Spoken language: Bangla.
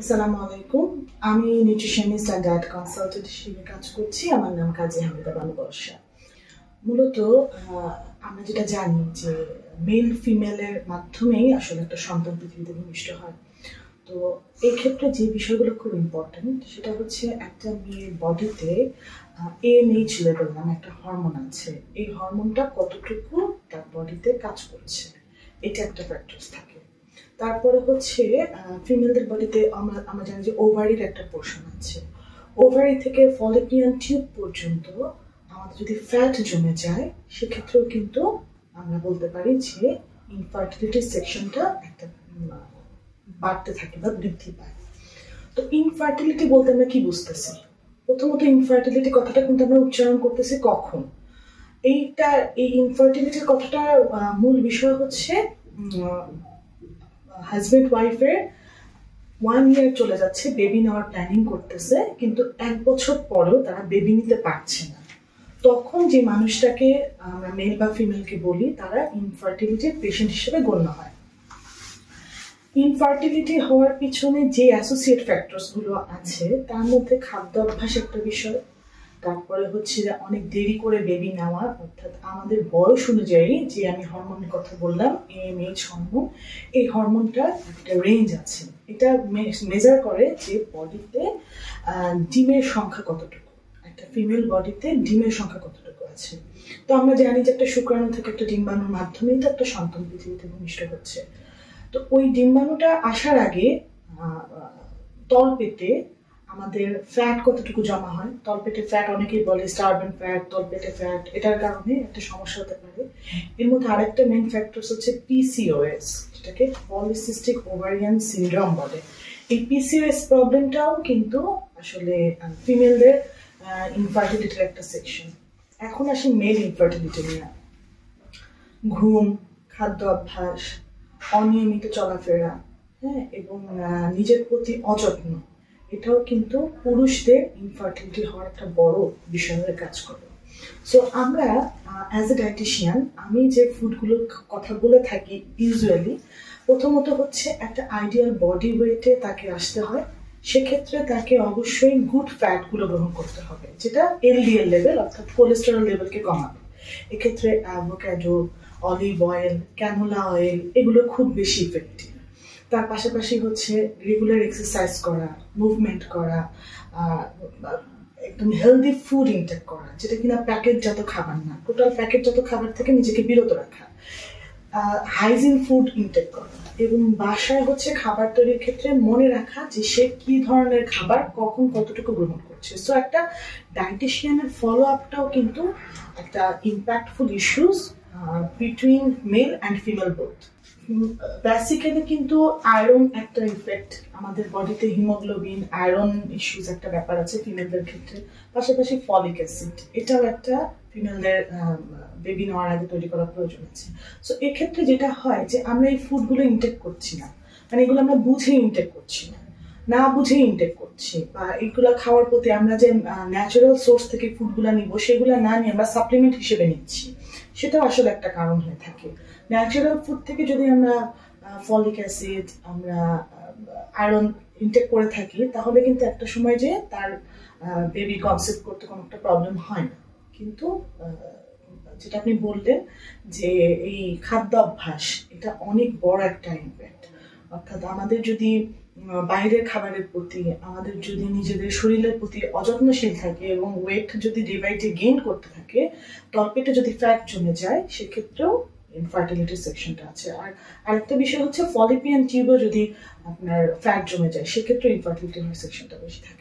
আসসালামু আলাইকুম। আমি নিউট্রিশনিস্ট আর ডায়েট কনসালটেন্ট হিসেবে কাজ করছি। আমার নাম কাজী হামিদা বানু বর্ষা। মূলত আমরা যেটা জানি যে মেল ফিমেলের মাধ্যমেই আসলে একটা সন্তান পৃথিবীতে ভূমিষ্ঠ হয়। তো এই ক্ষেত্রে যে বিষয়গুলো খুব ইম্পর্টেন্ট সেটা হচ্ছে একটা মেয়ের বডিতে AMH লেভেল নামে একটা হরমোন আছে। এই হরমোনটা কতটুকু তার বডিতে কাজ করছে, এটা একটা ফ্যাক্টরস থাকে। তারপরে হচ্ছে ফিমেলদের বডিতে আমরা জানি যে ওভারির একটা পোর্শন আছে। ওভারি থেকে ফলিপিয়ান টিউব পর্যন্ত আমাদের যদি ফ্যাট জমে যায় সেক্ষেত্রেও কিন্তু আমরা বলতে পারি যে ইনফার্টিলিটি সেকশনটা একটা বাড়তে থাকে বা বৃদ্ধি পায়। তো ইনফার্টিলিটি বলতে আমরা কি বুঝতেছি? প্রথমত ইনফার্টিলিটি কথাটা কিন্তু আমরা উচ্চারণ করতেছি কখন। এই ইনফার্টিলিটির কথাটা মূল বিষয় হচ্ছে হাজব্যান্ড ওয়াইফের 1 ইয়ার চলে যাচ্ছে, বেবি নেওয়ার প্ল্যানিং করতেছে, কিন্তু 1 বছর পরেও তারা বেবি নিতে পারছে না। তখন যে মানুষটাকে আমরা মেল বা ফিমেলকে বলি তারা ইনফার্টিলিটির পেশেন্ট হিসেবে গণ্য হয়। ইনফার্টিলিটি হওয়ার পিছনে যে অ্যাসোসিয়েট ফ্যাক্টরস গুলো আছে তার মধ্যে খাদ্য অভ্যাস একটা বিষয়। তারপরে হচ্ছে যে অনেক দেরি করে বেবি নেওয়া, অর্থাৎ আমাদের বয়স অনুযায়ী যে আমি হরমোনের কথা বললাম AMH হরমোন, এই হরমোনটার একটা রেঞ্জ আছে। এটা মেজার করে যে বডিতে ডিমের সংখ্যা কতটুকু, একটা ফিমেল বডিতে ডিমের সংখ্যা কতটুকু আছে। তো আমরা জানি যে একটা শুক্রাণু থেকে একটা ডিম্বাণুর মাধ্যমেই তো একটা সন্তান পৃথিবীতে ভূমিষ্ঠ হচ্ছে। তো ওই ডিম্বাণুটা আসার আগে তলপেটে আমাদের ফ্যাট কতটুকু জমা হয়। তলপেটে ফ্যাট অনেকেই বলে স্টারভেন ফ্যাট, তলপেটে ফ্যাট, এটার কারণে একটা সমস্যা হতে পারে। এর মধ্যে আরেকটা মেইন ফ্যাক্টর হচ্ছে PCOS, যেটাকে পলিসিস্টিক ওভারিয়ান সিনড্রোম বলে। এই PCOS প্রবলেমটাও কিন্তু আসলে ফিমেলদের ইনফার্টিলিটির একটা সেকশন। এখন আসি মেল ইনফার্টিলিটি নিয়ে। ঘুম, খাদ্য অভ্যাস, অনিয়মিত চলাফেরা, হ্যাঁ, এবং নিজের প্রতি অযত্ন, এটাও কিন্তু পুরুষদের ইনফার্টিলিটি হওয়ার একটা বড় বিষয় হয়ে কাজ করে। সো আমরা অ্যাজ এ ডায়েটিশিয়ান আমি যে ফুডগুলোর কথা বলে থাকি ইউজুয়ালি, প্রথমত হচ্ছে একটা আইডিয়াল বডি ওয়েটে তাকে আসতে হয়। সেক্ষেত্রে তাকে অবশ্যই গুড ফ্যাটগুলো গ্রহণ করতে হবে, যেটা LDL লেভেল অর্থাৎ কোলেস্টেরল লেভেলকে কমাবে। এক্ষেত্রে avocado, olive oil, canola oil এগুলো খুব বেশি ইফেক্টিভ। তার পাশাপাশি হচ্ছে রেগুলার এক্সারসাইজ করা, মুভমেন্ট করা, একদম হেলদি ফুড ইনটেক করা, যেটা কিনা প্যাকেটজাত খাবার না, টোটাল প্যাকেটজাত খাবার থেকে নিজেকে বিরত রাখা, হাইজিন ফুড ইনটেক করা, এবং বাসায় হচ্ছে খাবার তৈরির ক্ষেত্রে মনে রাখা যে সে কি ধরনের খাবার কখন কতটুকু গ্রহণ করছে। সো একটা ডায়েটিশিয়ানের ফলো আপটাও কিন্তু একটা impactful issues between male and female both. Basically কিন্তু আয়রন একটা ইফেক্ট, আমাদের বডিতে হিমোগ্লোবিন, আয়রন ইস্যুস একটা ব্যাপার আছে ফিমেলদের ক্ষেত্রে। পাশাপাশি ফলিক অ্যাসিড, এটাও একটা ফিমেলদের বেবি নেওয়ার আগে তৈরি করা প্রয়োজন আছে। সো এক্ষেত্রে যেটা হয় যে আমরা এই ফুডগুলো ইনটেক করছি না, মানে এগুলো আমরা বুঝে ইনটেক করছি না, না বুঝে ইনটেক করছি, বা এগুলো খাওয়ার প্রতি আমরা যে ন্যাচারাল সোর্স থেকে ফুডগুলো নিব সেগুলো না নিয়ে আমরা সাপ্লিমেন্ট হিসেবে নিচ্ছি, সেটাও আসলে একটা কারণ হয়ে থাকে। ন্যাচারাল ফুড থেকে যদি আমরা ফলিক অ্যাসিড, আমরা আয়রন ইনটেক করে থাকি, তাহলে কিন্তু একটা সময় যে তার বেবি কনসেপ্ট করতে কোনো একটা প্রবলেম হয় না। কিন্তু যেটা আপনি বললেন যে এই খাদ্য অভ্যাস, এটা অনেক বড় একটা ইম্প্যাক্ট। অর্থাৎ আমাদের যদি বাইরের খাবারের প্রতি, আমাদের যদি নিজেদের শরীরের প্রতি অযত্নশীল থাকে এবং ওয়েট যদি ডে বাই ডে গেইন করতে থাকে, তলপেটে যদি ফ্যাট জমে যায়, সেক্ষেত্রেও ইনফার্টিলিটি সেকশনটা আছে। আর আরেকটা বিষয় হচ্ছে ফলিপিয়ান টিউবে যদি আপনার ফ্যাট জমে যায়, সেক্ষেত্রে ইনফার্টিলিটি সেকশনটা বেশি থাকে।